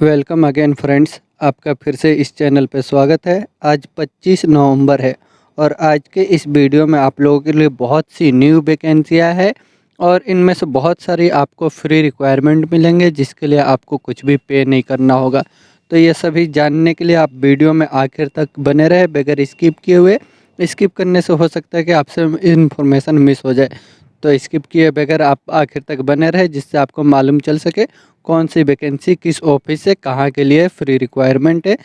Welcome again friends, आपका फिर से इस चैनल पे स्वागत है। आज 25 नवंबर है और आज के इस वीडियो में आप लोगों के लिए बहुत सी न्यू वैकेंसियाँ हैं और इनमें से बहुत सारी आपको फ्री रिक्वायरमेंट मिलेंगे जिसके लिए आपको कुछ भी पे नहीं करना होगा। तो ये सभी जानने के लिए आप वीडियो में आखिर तक बने रहे बगैर स्किप किए हुए। स्किप करने से हो सकता है कि आपसे इन्फॉर्मेशन मिस हो जाए, तो स्किप किए बगैर आप आखिर तक बने रहे जिससे आपको मालूम चल सके कौन सी वैकेंसी किस ऑफिस से कहाँ के लिए फ्री रिक्वायरमेंट है।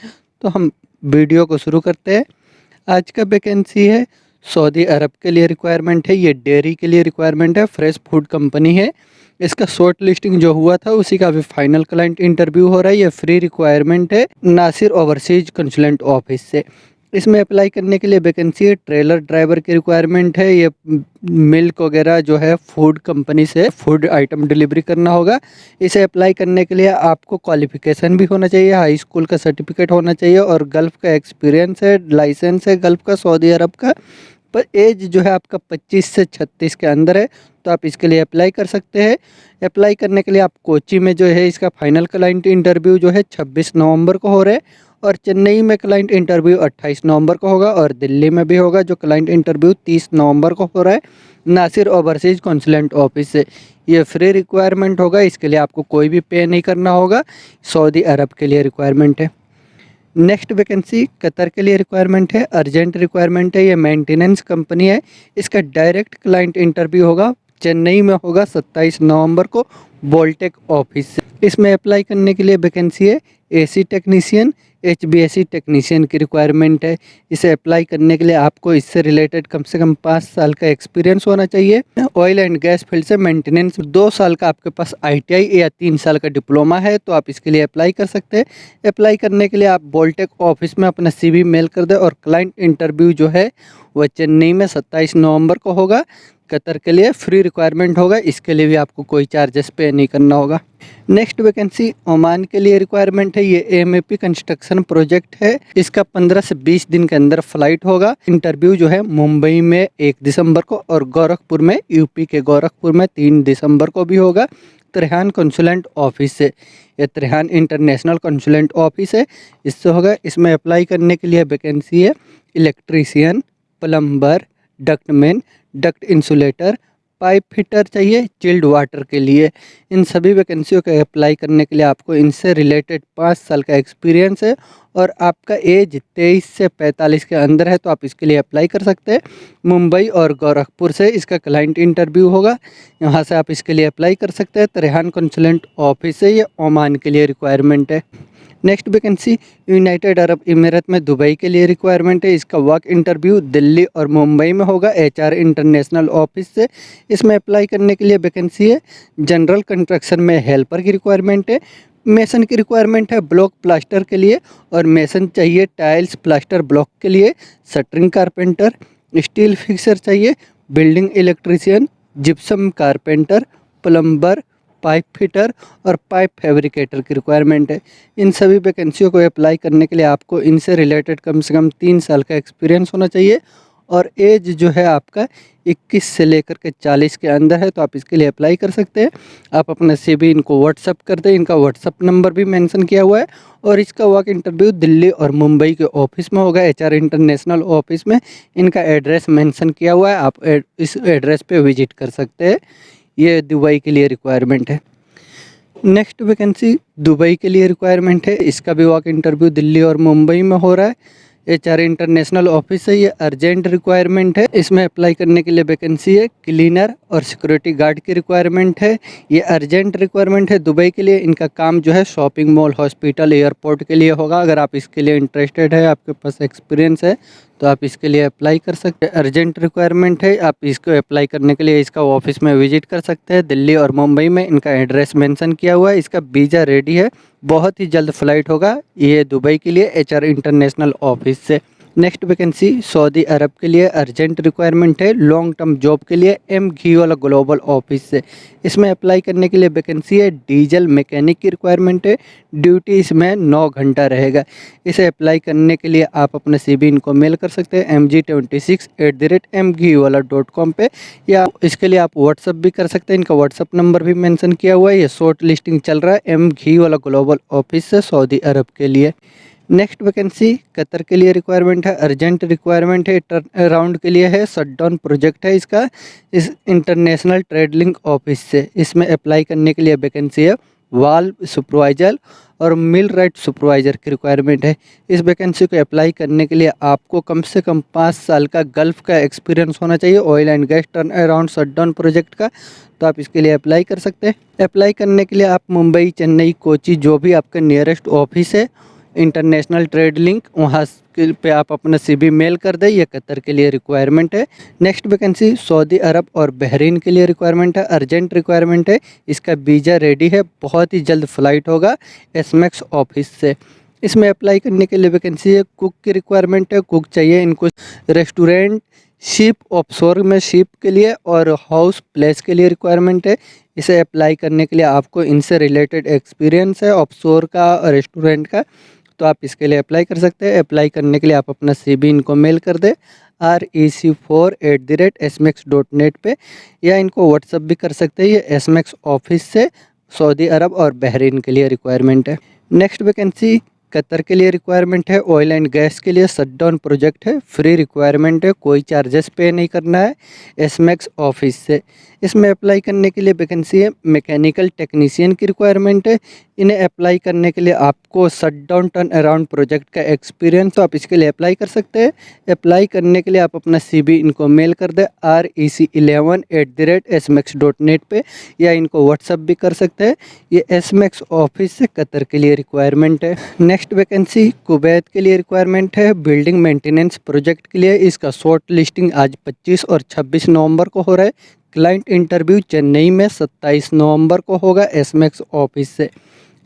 तो हम वीडियो को शुरू करते हैं। आज का वैकेंसी है सऊदी अरब के लिए रिक्वायरमेंट है। ये डेयरी के लिए रिक्वायरमेंट है, फ्रेश फूड कंपनी है। इसका शॉर्ट लिस्टिंग जो हुआ था उसी का अभी फाइनल क्लाइंट इंटरव्यू हो रहा है। ये फ्री रिक्वायरमेंट है नासिर ओवरसीज कंसुलेंट ऑफिस से। इसमें अप्लाई करने के लिए वैकेंसी है ट्रेलर ड्राइवर की रिक्वायरमेंट है। ये मिल्क वगैरह जो है फूड कंपनी से फूड आइटम डिलीवरी करना होगा। इसे अप्लाई करने के लिए आपको क्वालिफिकेशन भी होना चाहिए, हाई स्कूल का सर्टिफिकेट होना चाहिए और गल्फ़ का एक्सपीरियंस है, लाइसेंस है गल्फ़ का, सऊदी अरब का। पर एज जो है आपका 25 से 36 के अंदर है, तो आप इसके लिए अप्लाई कर सकते हैं। अप्लाई करने के लिए आप कोची में जो है इसका फाइनल क्लाइंट इंटरव्यू जो है 26 नवंबर को हो रहा है और चेन्नई में क्लाइंट इंटरव्यू 28 नवंबर को होगा और दिल्ली में भी होगा जो क्लाइंट इंटरव्यू 30 नवंबर को हो रहा है नासिर ओवरसीज कॉन्सुलेंट ऑफिस से। ये फ्री रिक्वायरमेंट होगा, इसके लिए आपको कोई भी पे नहीं करना होगा। सऊदी अरब के लिए रिक्वायरमेंट है। नेक्स्ट वैकेंसी कतर के लिए रिक्वायरमेंट है, अर्जेंट रिक्वायरमेंट है। ये मेंटेनेंस कंपनी है। इसका डायरेक्ट क्लाइंट इंटरव्यू होगा चेन्नई में होगा 27 नवंबर को बोल्टेक ऑफिस से। इसमें अप्लाई करने के लिए वैकेंसी है एसी टेक्नीशियन, एचबीएसी टेक्नीशियन की रिक्वायरमेंट है। इसे अप्लाई करने के लिए आपको इससे रिलेटेड कम से कम 5 साल का एक्सपीरियंस होना चाहिए। ऑयल एंड गैस फील्ड से मेंटेनेंस 2 साल का आपके पास आईटीआई या 3 साल का डिप्लोमा है तो आप इसके लिए अप्लाई कर सकते हैं। अप्लाई करने के लिए आप बोल्टेक ऑफिस में अपना सीवी मेल कर दें और क्लाइंट इंटरव्यू जो है वह चेन्नई में 27 नवंबर को होगा। कतर के लिए फ्री रिक्वायरमेंट होगा, इसके लिए भी आपको कोई चार्जेस पे नहीं करना होगा। नेक्स्ट वैकेंसी ओमान के लिए रिक्वायरमेंट है। ये एमएपी कंस्ट्रक्शन प्रोजेक्ट है। इसका 15 से 20 दिन के अंदर फ्लाइट होगा। इंटरव्यू जो है मुंबई में 1 दिसंबर को और गोरखपुर में, यूपी के गोरखपुर में 3 दिसंबर को भी होगा। त्रेहान कंसुलेंट ऑफिस से। ये त्रेहान इंटरनेशनल कंसुलेंट ऑफिस है, इससे होगा। इसमें अप्लाई करने के लिए वैकेंसी है electrician, plumber, ductman, duct insulator, pipe fitter चाहिए चिल्ड वाटर के लिए। इन सभी वैकेंसियों के अप्लाई करने के लिए आपको इनसे रिलेटेड 5 साल का एक्सपीरियंस है और आपका एज 23 से 45 के अंदर है तो आप इसके लिए अप्लाई कर सकते हैं। मुंबई और गोरखपुर से इसका क्लाइंट इंटरव्यू होगा, यहाँ से आप इसके लिए अप्लाई कर सकते हैं। त्रेहान कंसुलेंट ऑफिस से ये ओमान के लिए रिक्वायरमेंट है। नेक्स्ट वैकेंसी यूनाइटेड अरब इमारत में दुबई के लिए रिक्वायरमेंट है। इसका वर्क इंटरव्यू दिल्ली और मुंबई में होगा एचआर इंटरनेशनल ऑफिस से। इसमें अप्लाई करने के लिए वैकेंसी है जनरल कंस्ट्रक्शन में हेल्पर की रिक्वायरमेंट है। मेसन की रिक्वायरमेंट है ब्लॉक प्लास्टर के लिए और मेसन चाहिए टाइल्स प्लास्टर ब्लॉक के लिए। शटरिंग कारपेंटर, स्टील फिक्सर चाहिए, building electrician, gypsum carpenter, plumber, pipe fitter और पाइप फैब्रिकेटर की रिक्वायरमेंट है। इन सभी वैकेंसियों को अप्लाई करने के लिए आपको इनसे रिलेटेड कम से कम 3 साल का एक्सपीरियंस होना चाहिए और एज जो है आपका 21 से लेकर के 40 के अंदर है तो आप इसके लिए अप्लाई कर सकते हैं। आप अपना CV इनको व्हाट्सअप कर दें, इनका व्हाट्सअप नंबर भी मेंशन किया हुआ है और इसका वर्क इंटरव्यू दिल्ली और मुंबई के ऑफिस में होगा एचआर इंटरनेशनल ऑफिस में। इनका एड्रेस मेंशन किया हुआ है, आप इस एड्रेस पे विजिट कर सकते हैं। ये दुबई के लिए रिक्वायरमेंट है। नेक्स्ट वैकेंसी दुबई के लिए रिक्वायरमेंट है। इसका भी वर्क इंटरव्यू दिल्ली और मुंबई में हो रहा है एचआर इंटरनेशनल ऑफिस है। ये अर्जेंट रिक्वायरमेंट है। इसमें अप्लाई करने के लिए वैकेंसी है क्लीनर और सिक्योरिटी गार्ड की रिक्वायरमेंट है। ये अर्जेंट रिक्वायरमेंट है दुबई के लिए। इनका काम जो है शॉपिंग मॉल, हॉस्पिटल, एयरपोर्ट के लिए होगा। अगर आप इसके लिए इंटरेस्टेड है, आपके पास एक्सपीरियंस है तो आप इसके लिए अप्लाई कर सकते हैं। अर्जेंट रिक्वायरमेंट है, आप इसको अप्लाई करने के लिए इसका ऑफिस में विजिट कर सकते हैं दिल्ली और मुंबई में। इनका एड्रेस मेंशन किया हुआ है। इसका वीज़ा रेडी है, बहुत ही जल्द फ्लाइट होगा ये दुबई के लिए एचआर इंटरनेशनल ऑफिस से। नेक्स्ट वैकेंसी सऊदी अरब के लिए अर्जेंट रिक्वायरमेंट है, लॉन्ग टर्म जॉब के लिए घी वाला ग्लोबल ऑफिस से। इसमें अप्लाई करने के लिए वैकेंसी है, डीजल मैकेनिक की रिक्वायरमेंट है, ड्यूटी इसमें 9 घंटा रहेगा। इसे अप्लाई करने के लिए आप अपना CV इनको मेल कर सकते हैं mg26@mghiwala.com पे, या इसके लिए आप व्हाट्सअप भी कर सकते हैं। इनका व्हाट्सअप नंबर भी मेंशन किया हुआ है। ये शॉर्ट लिस्टिंग चल रहा है घी वाला ग्लोबल ऑफिस से सऊदी अरब के लिए। नेक्स्ट वैकेंसी कतर के लिए रिक्वायरमेंट है, अर्जेंट रिक्वायरमेंट है, टर्न अराउंड के लिए है, शटडाउन प्रोजेक्ट है इसका, इस इंटरनेशनल ट्रेड लिंक ऑफिस से। इसमें अप्लाई करने के लिए वैकेंसी है, वाल्व सुपरवाइजर और मिल राइट सुपरवाइजर की रिक्वायरमेंट है। इस वैकेंसी को अप्लाई करने के लिए आपको कम से कम 5 साल का गल्फ़ का एक्सपीरियंस होना चाहिए, oil and gas turn around shutdown project का। तो आप इसके लिए अप्लाई कर सकते हैं। अप्लाई करने के लिए आप मुंबई, चेन्नई, कोची, जो भी आपका नियरेस्ट ऑफिस है इंटरनेशनल ट्रेड लिंक, वहाँ पे आप अपना CV मेल कर दें। ये कतर के लिए रिक्वायरमेंट है। नेक्स्ट वैकेंसी सऊदी अरब और बहरीन के लिए रिक्वायरमेंट है, अर्जेंट रिक्वायरमेंट है। इसका वीज़ा रेडी है, बहुत ही जल्द फ्लाइट होगा SMAX ऑफिस से। इसमें अप्लाई करने के लिए वैकेंसी है, कुक की रिक्वायरमेंट है, कुक चाहिए इनको रेस्टोरेंट, शिप ऑफशोर में शिप के लिए और हाउस प्लेस के लिए रिक्वायरमेंट है। इसे अप्लाई करने के लिए आपको इनसे रिलेटेड एक्सपीरियंस है ऑफशोर का और रेस्टोरेंट का, तो आप इसके लिए अप्लाई कर सकते हैं। अप्लाई करने के लिए आप अपना CV इनको मेल कर दें rec4@smax.net पे, या इनको व्हाट्सअप भी कर सकते हैं। ये SMAX ऑफिस से सऊदी अरब और बहरीन के लिए रिक्वायरमेंट है। नेक्स्ट वैकेंसी कतर के लिए रिक्वायरमेंट है, ऑयल एंड गैस के लिए शटडाउन प्रोजेक्ट है, फ्री रिक्वायरमेंट है, कोई चार्जेस पे नहीं करना है, SMAX ऑफिस से। इसमें अप्लाई करने के लिए वैकेंसी है, मैकेनिकल टेक्नीशियन की रिक्वायरमेंट है। इन्हें अप्लाई करने के लिए आपको शटडाउन टर्न अराउंड प्रोजेक्ट का एक्सपीरियंस, तो आप इसके लिए अप्लाई कर सकते हैं। अप्लाई करने के लिए आप अपना CV इनको मेल कर दें rec11@smax.net पे, या इनको व्हाट्सअप भी कर सकते हैं। ये SMAX ऑफिस से कतर के लिए रिक्वायरमेंट है। नेक्स्ट वैकेंसी कुवैत के लिए रिक्वायरमेंट है, बिल्डिंग मेंटेनेंस प्रोजेक्ट के लिए। इसका शॉर्ट लिस्टिंग आज 25 और 26 नवंबर को हो रहा है। क्लाइंट इंटरव्यू चेन्नई में 27 नवंबर को होगा SMAX ऑफिस से।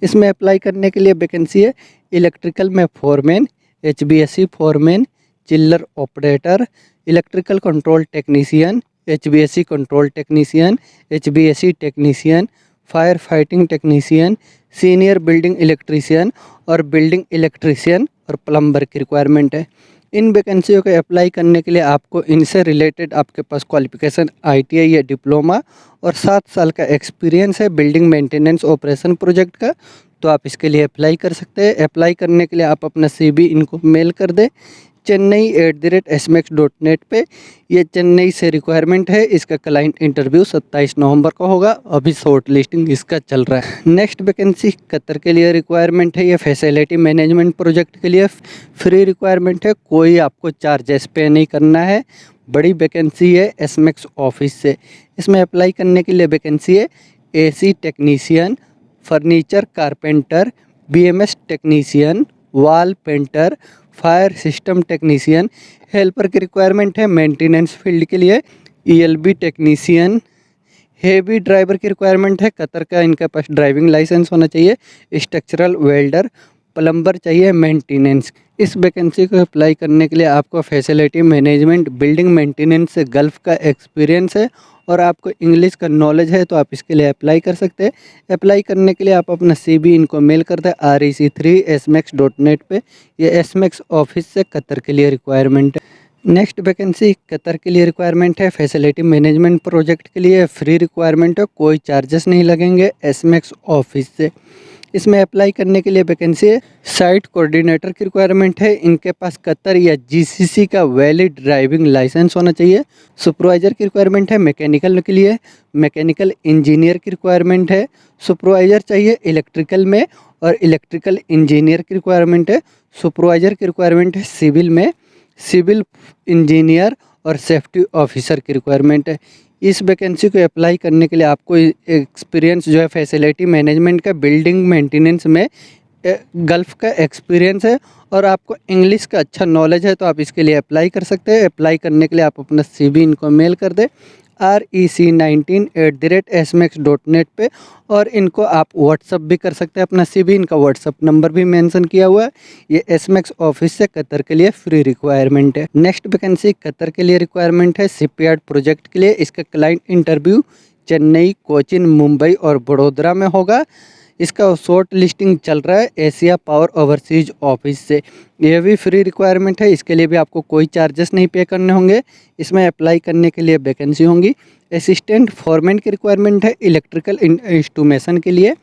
इसमें अप्लाई करने के लिए वैकेंसी है, इलेक्ट्रिकल में फोरमैन, HVAC फोरमैन, चिल्लर operator, electrical control technician, HVAC control technician, HVAC technician, fire fighting technician, senior building electrician और बिल्डिंग इलेक्ट्रीशियन और प्लम्बर की रिक्वायरमेंट है। इन वैकेंसियों को अप्लाई करने के लिए आपको इनसे रिलेटेड आपके पास क्वालिफिकेशन ITI या डिप्लोमा और 7 साल का एक्सपीरियंस है बिल्डिंग मेंटेनेंस ऑपरेशन प्रोजेक्ट का, तो आप इसके लिए अप्लाई कर सकते हैं। अप्लाई करने के लिए आप अपना CV इनको मेल कर दें chennai@smax.net पे। ये चेन्नई से रिक्वायरमेंट है। इसका क्लाइंट इंटरव्यू 27 नवंबर को होगा। अभी शॉर्ट लिस्टिंग इसका चल रहा है। नेक्स्ट वैकेंसी कतर के लिए रिक्वायरमेंट है, ये फैसिलिटी मैनेजमेंट प्रोजेक्ट के लिए फ्री रिक्वायरमेंट है, कोई आपको चार्जेस पे नहीं करना है। बड़ी वैकेंसी है SMAX ऑफिस से। इसमें अप्लाई करने के लिए वैकेंसी है, AC technician, furniture carpenter, BMS technician, wall painter, fire system technician, helper की रिक्वायरमेंट है मेंटेनेंस फील्ड के लिए, ELB टेक्नीशियन, हेवी ड्राइवर की रिक्वायरमेंट है, कतर का इनके पास ड्राइविंग लाइसेंस होना चाहिए, स्ट्रक्चरल वेल्डर, प्लम्बर चाहिए मेंटेनेंस। इस वैकेंसी को अप्लाई करने के लिए आपको फैसिलिटी मैनेजमेंट, बिल्डिंग मेंटेनेंस से गल्फ़ का एक्सपीरियंस है और आपको इंग्लिश का नॉलेज है, तो आप इसके लिए अप्लाई कर सकते हैं। अप्लाई करने के लिए आप अपना CV इनको मेल कर दें rec3@smax.net पे। ये SMAX ऑफिस से कतर के लिए रिक्वायरमेंट है। नेक्स्ट वैकेंसी कतर के लिए रिक्वायरमेंट है, फैसिलिटी मैनेजमेंट प्रोजेक्ट के लिए फ्री रिक्वायरमेंट है, कोई चार्जेस नहीं लगेंगे SMAX ऑफिस से। इसमें अप्लाई करने के लिए वैकेंसी है, साइट कोऑर्डिनेटर की रिक्वायरमेंट है, इनके पास कतर या GCC का वैलिड ड्राइविंग लाइसेंस होना चाहिए। सुपरवाइज़र की रिक्वायरमेंट है, मैकेनिकल के लिए मैकेनिकल इंजीनियर की रिक्वायरमेंट है। सुपरवाइज़र चाहिए इलेक्ट्रिकल में और इलेक्ट्रिकल इंजीनियर की रिक्वायरमेंट है। सुपरवाइज़र की रिक्वायरमेंट है सिविल में, सिविल इंजीनियर और सेफ्टी ऑफिसर की रिक्वायरमेंट है। इस वैकेंसी को अप्लाई करने के लिए आपको एक्सपीरियंस जो है फैसिलिटी मैनेजमेंट का, बिल्डिंग मेंटेनेंस में गल्फ़ का एक्सपीरियंस है और आपको इंग्लिश का अच्छा नॉलेज है, तो आप इसके लिए अप्लाई कर सकते हैं। अप्लाई करने के लिए आप अपना CV इनको मेल कर दें rec19@smax.net पे। और इनको आप व्हाट्सअप भी कर सकते हैं अपना CV। इनका व्हाट्सअप नंबर भी मेंशन किया हुआ है। ये SMAX ऑफिस से कतर के लिए फ्री रिक्वायरमेंट है। नेक्स्ट वैकेंसी कतर के लिए रिक्वायरमेंट है शिपयार्ड प्रोजेक्ट के लिए। इसका क्लाइंट इंटरव्यू चेन्नई, कोचिन, मुंबई और बड़ोदरा में होगा। इसका शॉर्ट लिस्टिंग चल रहा है एशिया पावर ओवरसीज ऑफिस से। यह भी फ्री रिक्वायरमेंट है। इसके लिए भी आपको कोई चार्जेस नहीं पे करने होंगे। इसमें अप्लाई करने के लिए वैकेंसी होंगी। असिस्टेंट फॉरमैन की रिक्वायरमेंट है इलेक्ट्रिकल इंस्ट्रूमेशन के लिए।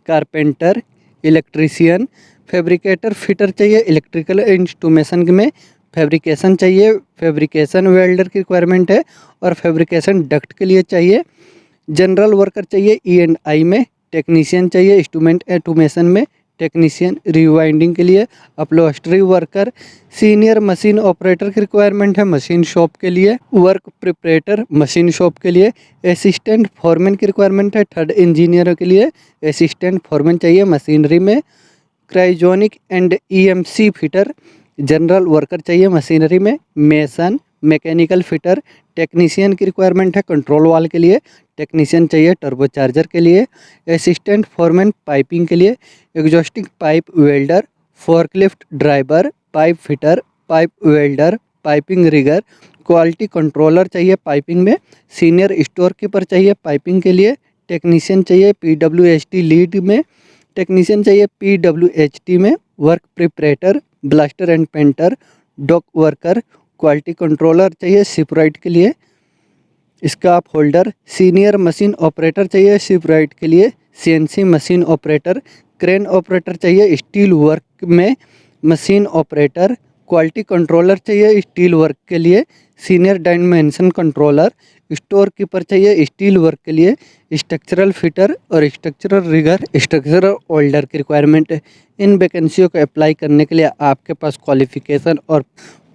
कारपेंटर, इलेक्ट्रीशियन, फैब्रिकेटर, फिटर चाहिए इलेक्ट्रिकल इंस्ट्रूमेशन में। फैब्रिकेशन चाहिए, फैब्रिकेशन वेल्डर की रिक्वायरमेंट है। और फैब्रिकेशन डक्ट के लिए चाहिए। जनरल वर्कर चाहिए E&I में। टेक्नीशियन चाहिए इंस्ट्रूमेंट ऑटोमेशन में। टेक्नीशियन रिवाइंडिंग के लिए। Upholstery worker, senior machine operator की रिक्वायरमेंट है मशीन शॉप के लिए। वर्क प्रिपरेटर मशीन शॉप के लिए। असिस्टेंट फॉरमैन की रिक्वायरमेंट है थर्ड इंजीनियर के लिए। असिस्टेंट फॉरमैन चाहिए मशीनरी में। Cryogenic and EMC fitter. General worker चाहिए मशीनरी में। Mason, mechanical fitter. टेक्नीशियन की रिक्वायरमेंट है कंट्रोल वाल के लिए। टेक्नीशियन चाहिए टर्बो चार्जर के लिए। असिस्टेंट फॉरमैन पाइपिंग के लिए। Exhausting pipe welder, forklift driver, pipe fitter, pipe welder, piping rigger. Quality controller चाहिए पाइपिंग में। सीनियर स्टोर कीपर चाहिए पाइपिंग के लिए। टेक्नीशियन चाहिए PWHT लीड में। टेक्नीशियन चाहिए PWHT में। Work preparator, blaster and painter, dock worker, quality controller चाहिए शिपराइट के लिए। Scaffolder, senior machine operator चाहिए शिपराइट के लिए। CNC machine operator, crane operator चाहिए स्टील वर्क में। मशीन ऑपरेटर, क्वालिटी कंट्रोलर चाहिए स्टील वर्क के लिए। Senior dimension controller, store keeper चाहिए स्टील वर्क के लिए। स्ट्रक्चरल फिटर और स्ट्रक्चरल रिगर, स्ट्रक्चरल होल्डर की रिक्वायरमेंट है। इन वैकेंसियों को अप्लाई करने के लिए आपके पास क्वालिफिकेशन और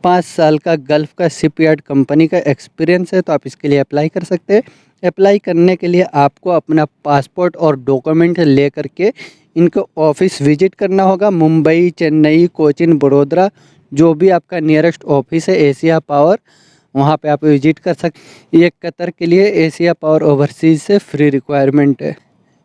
5 साल का गल्फ का शिपयार्ड कंपनी का एक्सपीरियंस है तो आप इसके लिए अप्लाई कर सकते हैं। अप्लाई करने के लिए आपको अपना पासपोर्ट और डॉक्यूमेंट ले करके इनको ऑफिस विजिट करना होगा। मुंबई, चेन्नई, कोचिन, बड़ोदरा, जो भी आपका नियरेस्ट ऑफिस है एशिया पावर, वहाँ पे आप विजिट कर सकते। ये कतर के लिए एशिया पावर ओवरसीज से फ्री रिक्वायरमेंट है।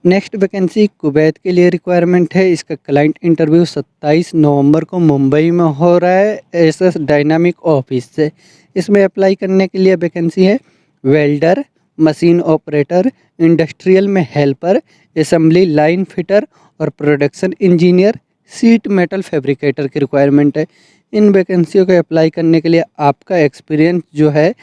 नेक्स्ट वैकेंसी कुवैत के लिए रिक्वायरमेंट है। इसका क्लाइंट इंटरव्यू 27 नवंबर को मुंबई में हो रहा है SS डायनामिक ऑफिस से। इसमें अप्लाई करने के लिए वैकेंसी है वेल्डर, मशीन ऑपरेटर, इंडस्ट्रियल में हेल्पर, असेंबली लाइन फिटर और production engineer, seat metal fabricator की रिक्वायरमेंट है। इन वैकेंसियों को अप्लाई करने के लिए आपका एक्सपीरियंस जो है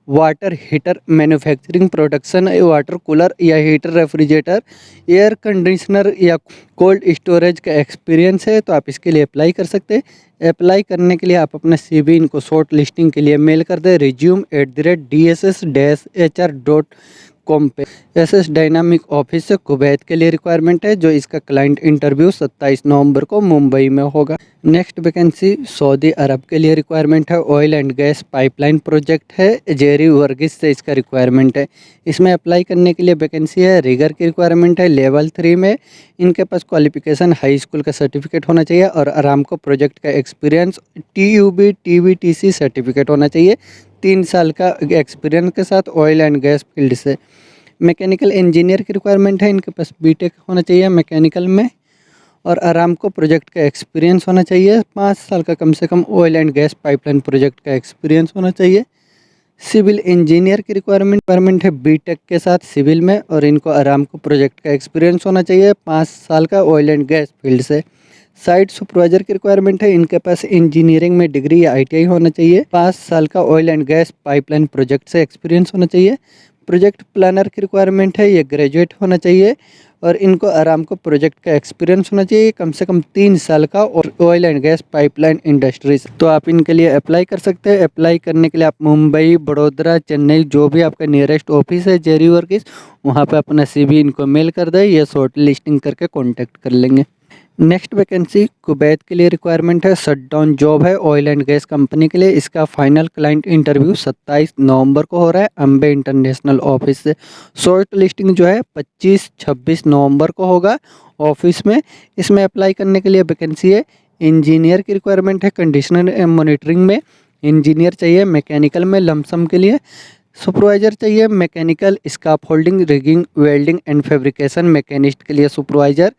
water heater manufacturing, production, water cooler या हीटर, रेफ्रिजरेटर, एयर कंडीशनर या कोल्ड स्टोरेज का एक्सपीरियंस है तो आप इसके लिए अप्लाई कर सकते हैं। अप्लाई करने के लिए आप अपना CV इनको शॉर्ट लिस्टिंग के लिए मेल कर दें resume@dss-hr.com पे। SS डायनामिक ऑफिस से कुवैत के लिए रिक्वायरमेंट है जो इसका क्लाइंट इंटरव्यू 27 नवंबर को मुंबई में होगा। नेक्स्ट वैकेंसी सऊदी अरब के लिए रिक्वायरमेंट है। Oil and gas pipeline project है, जेरी वर्गिस से इसका रिक्वायरमेंट है। इसमें अप्लाई करने के लिए वैकेंसी है रिगर की रिक्वायरमेंट है लेवल 3 में। इनके पास क्वालिफिकेशन हाई स्कूल का सर्टिफिकेट होना चाहिए और अरामको प्रोजेक्ट का एक्सपीरियंस TUB TVTC सर्टिफिकेट होना चाहिए 3 साल का एक्सपीरियंस के साथ ऑयल एंड गैस फील्ड से। मैकेनिकल इंजीनियर की रिक्वायरमेंट है। इनके पास BTech होना चाहिए मैकेनिकल में और अरामको प्रोजेक्ट का एक्सपीरियंस होना चाहिए 5 साल का कम से कम। Oil and gas pipeline project का एक्सपीरियंस होना चाहिए। सिविल इंजीनियर की रिक्वायरमेंट है BTech के साथ सिविल में और इनको अरामको प्रोजेक्ट का एक्सपीरियंस होना चाहिए 5 साल का ऑयल एंड गैस फील्ड से। साइट सुपरवाइजर की रिक्वायरमेंट है। इनके पास इंजीनियरिंग में डिग्री या ITI होना चाहिए। 5 साल का oil and gas pipeline project से एक्सपीरियंस होना चाहिए। प्रोजेक्ट प्लानर की रिक्वायरमेंट है। ये ग्रेजुएट होना चाहिए और इनको अरामको प्रोजेक्ट का एक्सपीरियंस होना चाहिए कम से कम 3 साल का और oil and gas pipeline industries. तो आप इनके लिए अप्लाई कर सकते हैं। अप्लाई करने के लिए आप मुंबई, बड़ोदरा, चेन्नई, जो भी आपका नियरेस्ट ऑफिस है जेरी वर्किस, वहाँ पे अपना CV इनको मेल कर दें। ये शॉर्ट लिस्टिंग करके कॉन्टैक्ट कर लेंगे। नेक्स्ट वैकेंसी कुवैत के लिए रिक्वायरमेंट है। शटडाउन जॉब है ऑयल एंड गैस कंपनी के लिए। इसका फाइनल क्लाइंट इंटरव्यू 27 नवंबर को हो रहा है अम्बे इंटरनेशनल ऑफिस से। शॉर्ट लिस्टिंग जो है 25-26 नवंबर को होगा ऑफिस में। इसमें अप्लाई करने के लिए वैकेंसी है इंजीनियर की रिक्वायरमेंट है। कंडीशनर मॉनिटरिंग में इंजीनियर चाहिए मैकेनिकल में लमसम के लिए। सुपरवाइज़र चाहिए mechanical scarf holding rigging welding and fabrication machinist के लिए सुपरवाइज़र।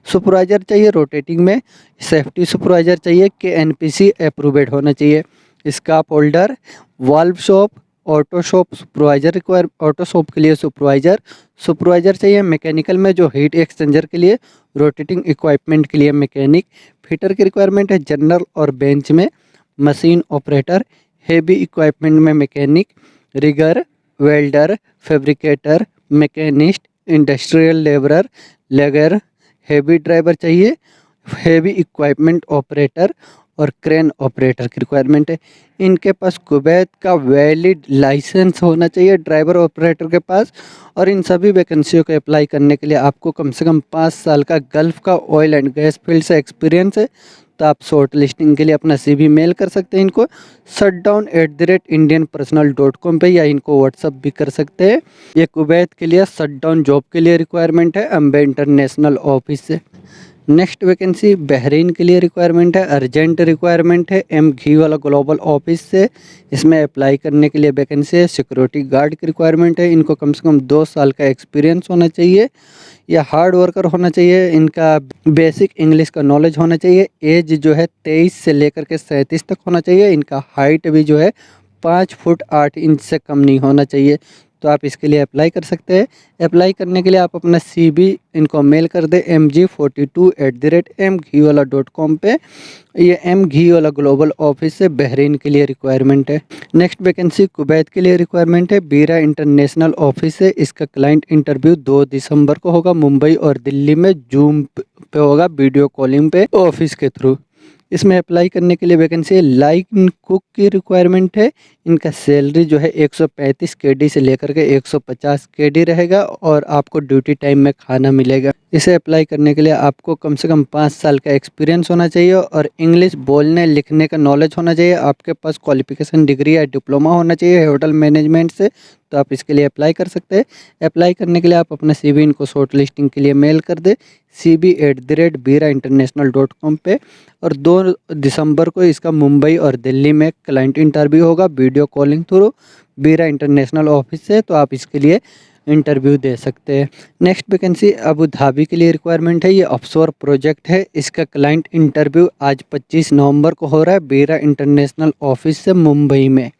सुपरवाइज़र चाहिए रोटेटिंग में। सेफ्टी सुपरवाइज़र चाहिए के एनपीसी अप्रूव्ड होना चाहिए। Scarf holder valve shop auto shop supervisor require auto shop के लिए सुपरवाइज़र। सुपरवाइज़र चाहिए मैकेनिकल में जो हीट एक्सचेंजर के लिए। रोटेटिंग इक्विपमेंट के लिए मैकेनिक। फिटर की रिक्वायरमेंट है जनरल और बेंच में। मशीन ऑपरेटर हेवी इक्विपमेंट में mechanic rigger welder fabricator machinist industrial labourer लेगर। हेवी ड्राइवर चाहिए। हेवी इक्विपमेंट ऑपरेटर और क्रेन ऑपरेटर की रिक्वायरमेंट है। इनके पास कुवैत का वैलिड लाइसेंस होना चाहिए ड्राइवर ऑपरेटर के पास। और इन सभी वैकेंसियों को अप्लाई करने के लिए आपको कम से कम 5 साल का गल्फ़ का ऑयल एंड गैस फील्ड से एक्सपीरियंस है। तो आप शॉर्ट लिस्टिंग के लिए अपना CV मेल कर सकते हैं इनको shutdown@indianpersonal.com पे, या इनको व्हाट्सअप भी कर सकते हैं। ये कुवैत के लिए शटडाउन जॉब के लिए रिक्वायरमेंट है अम्बे इंटरनेशनल ऑफिस से। नेक्स्ट वैकेंसी बहरीन के लिए रिक्वायरमेंट है, अर्जेंट रिक्वायरमेंट है घी वाला ग्लोबल ऑफिस से। इसमें अप्लाई करने के लिए वैकेंसी है सिक्योरिटी गार्ड की रिक्वायरमेंट है। इनको कम से कम 2 साल का एक्सपीरियंस होना चाहिए या हार्ड वर्कर होना चाहिए। इनका बेसिक इंग्लिश का नॉलेज होना चाहिए। एज जो है 23 से लेकर के 37 तक होना चाहिए। इनका हाइट भी जो है 5 फुट 8 इंच से कम नहीं होना चाहिए। तो आप इसके लिए अप्लाई कर सकते हैं। अप्लाई करने के लिए आप अपना CV इनको मेल कर दें mg42@mghiwala.com पे। ये mghiwala ग्लोबल ऑफिस से बहरीन के लिए रिक्वायरमेंट है। नेक्स्ट वैकेंसी कुवैत के लिए रिक्वायरमेंट है बीरा इंटरनेशनल ऑफिस से। इसका क्लाइंट इंटरव्यू 2 दिसंबर को होगा मुंबई और दिल्ली में जूम पे होगा वीडियो कॉलिंग पे ऑफिस के थ्रू। इसमें अप्लाई करने के लिए वैकेंसी लाइन कुक की रिक्वायरमेंट है। इनका सैलरी जो है 135 KD से लेकर के 150 KD रहेगा और आपको ड्यूटी टाइम में खाना मिलेगा। इसे अप्लाई करने के लिए आपको कम से कम 5 साल का एक्सपीरियंस होना चाहिए और इंग्लिश बोलने लिखने का नॉलेज होना चाहिए। आपके पास क्वालिफिकेशन डिग्री या डिप्लोमा होना चाहिए होटल मैनेजमेंट से। तो आप इसके लिए अप्लाई कर सकते हैं। अप्लाई करने के लिए आप अपना CV इनको शॉर्ट लिस्टिंग के लिए मेल कर दें cb@birainternational.com पे। और 2 दिसंबर को इसका मुंबई और दिल्ली में क्लाइंट इंटरव्यू होगा वीडियो कॉलिंग थ्रू बीरा इंटरनेशनल ऑफिस से। तो आप इसके लिए इंटरव्यू दे सकते हैं। नेक्स्ट वैकेंसी अबू धाबी के लिए रिक्वायरमेंट है। ये ऑफशोर प्रोजेक्ट है। इसका क्लाइंट इंटरव्यू आज 25 नवंबर को हो रहा है बीरा इंटरनेशनल ऑफिस से मुंबई में।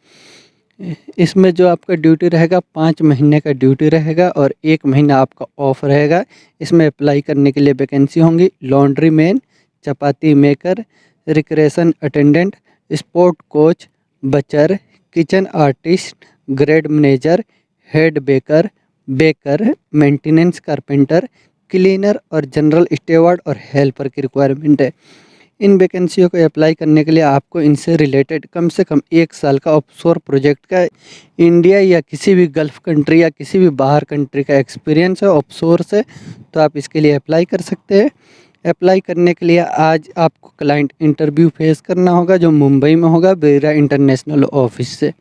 इसमें जो आपका ड्यूटी रहेगा 5 महीने का ड्यूटी रहेगा और 1 महीना आपका ऑफ रहेगा। इसमें अप्लाई करने के लिए वैकेंसी होंगी laundry man chapati maker recreation attendant sport coach butcher kitchen artist grade manager head baker baker maintenance carpenter cleaner और जनरल स्टेवर्ड और हेल्पर की रिक्वायरमेंट है। इन वैकेंसियों को अप्लाई करने के लिए आपको इनसे रिलेटेड कम से कम 1 साल का ऑफशोर प्रोजेक्ट का इंडिया या किसी भी गल्फ़ कंट्री या किसी भी बाहर कंट्री का एक्सपीरियंस है ऑफशोर से। तो आप इसके लिए अप्लाई कर सकते हैं। अप्लाई करने के लिए आज आपको क्लाइंट इंटरव्यू फेस करना होगा जो मुंबई में होगा बीरा इंटरनेशनल ऑफिस से।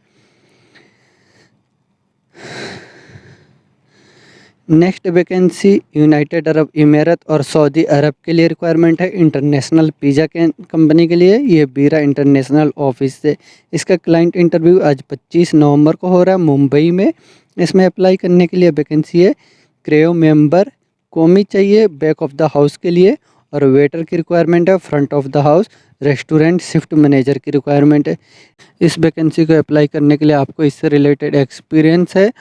नेक्स्ट वैकेंसी यूनाइटेड अरब इमारत और सऊदी अरब के लिए रिक्वायरमेंट है इंटरनेशनल पिज़्ज़ा के कंपनी के लिए। ये बीरा इंटरनेशनल ऑफिस से। इसका क्लाइंट इंटरव्यू आज 25 नवंबर को हो रहा है मुंबई में। इसमें अप्लाई करने के लिए वैकेंसी है क्रेव मेंबर कॉमी चाहिए बैक ऑफ द हाउस के लिए और वेटर की रिक्वायरमेंट है front of the house restaurant shift manager की रिक्वायरमेंट है। इस वैकेंसी को अप्लाई करने के लिए आपको इससे रिलेटेड एक्सपीरियंस है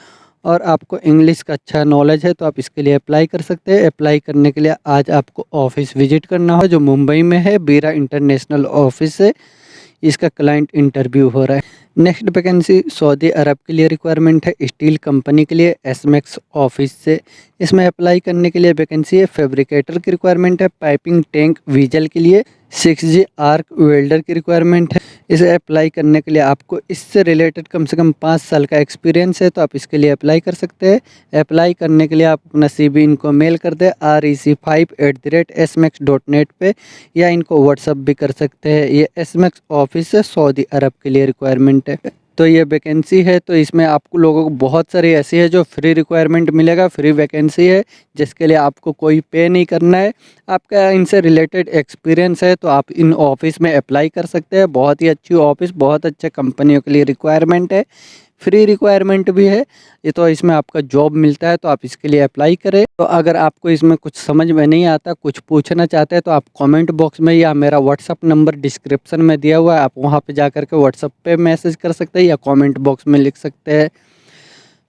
और आपको इंग्लिश का अच्छा नॉलेज है। तो आप इसके लिए अप्लाई कर सकते हैं। अप्लाई करने के लिए आज आपको ऑफिस विजिट करना हो जो मुंबई में है बीरा इंटरनेशनल ऑफिस से। इसका क्लाइंट इंटरव्यू हो रहा है। नेक्स्ट वैकेंसी सऊदी अरब के लिए रिक्वायरमेंट है स्टील कंपनी के लिए एसमेक्स ऑफिस से। इसमें अप्लाई करने के लिए वैकेंसी है फैब्रिकेटर की रिक्वायरमेंट है पाइपिंग टैंक वीजल के लिए 6G आर्क वेल्डर की रिक्वायरमेंट है। इसे अप्लाई करने के लिए आपको इससे रिलेटेड कम से कम 5 साल का एक्सपीरियंस है। तो आप इसके लिए अप्लाई कर सकते हैं। अप्लाई करने के लिए आप अपना CV इनको मेल कर दें rec5@smax.net पे या इनको व्हाट्सअप भी कर सकते हैं। ये एसमेक्स ऑफिस है सऊदी अरब के लिए रिक्वायरमेंट है। तो ये वैकेंसी है। तो इसमें आपको लोगों को बहुत सारी ऐसी है जो फ्री रिक्वायरमेंट मिलेगा फ्री वैकेंसी है जिसके लिए आपको कोई पे नहीं करना है। आपका इनसे रिलेटेड एक्सपीरियंस है तो आप इन ऑफिस में अप्लाई कर सकते हैं। बहुत ही अच्छी ऑफिस बहुत अच्छे कंपनियों के लिए रिक्वायरमेंट है। फ्री रिक्वायरमेंट भी है ये, तो इसमें आपका जॉब मिलता है, तो आप इसके लिए अप्लाई करें। तो अगर आपको इसमें कुछ समझ में नहीं आता, कुछ पूछना चाहते हैं, तो आप कमेंट बॉक्स में या मेरा व्हाट्सअप नंबर डिस्क्रिप्शन में दिया हुआ है, आप वहाँ पे जा कर के व्हाट्सअप पे मैसेज कर सकते हैं या कमेंट बॉक्स में लिख सकते हैं।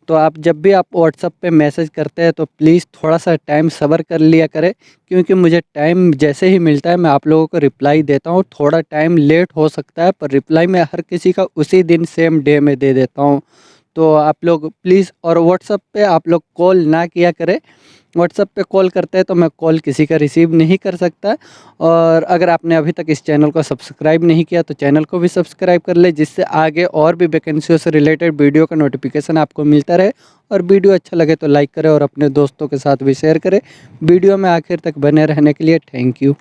तो आप जब भी आप व्हाट्सअप पे मैसेज करते हैं तो प्लीज़ थोड़ा सा टाइम सब्र कर लिया करें, क्योंकि मुझे टाइम जैसे ही मिलता है मैं आप लोगों को रिप्लाई देता हूँ। थोड़ा टाइम लेट हो सकता है, पर रिप्लाई मैं हर किसी का उसी दिन सेम डे में दे देता हूँ। तो आप लोग प्लीज़, और व्हाट्सअप पे आप लोग कॉल ना किया करें। व्हाट्सअप पे कॉल करते हैं तो मैं कॉल किसी का रिसीव नहीं कर सकता। और अगर आपने अभी तक इस चैनल को सब्सक्राइब नहीं किया तो चैनल को भी सब्सक्राइब कर ले, जिससे आगे और भी वैकेंसियों से रिलेटेड वीडियो का नोटिफिकेशन आपको मिलता रहे। और वीडियो अच्छा लगे तो लाइक करें और अपने दोस्तों के साथ भी शेयर करें। वीडियो में आखिर तक बने रहने के लिए थैंक यू।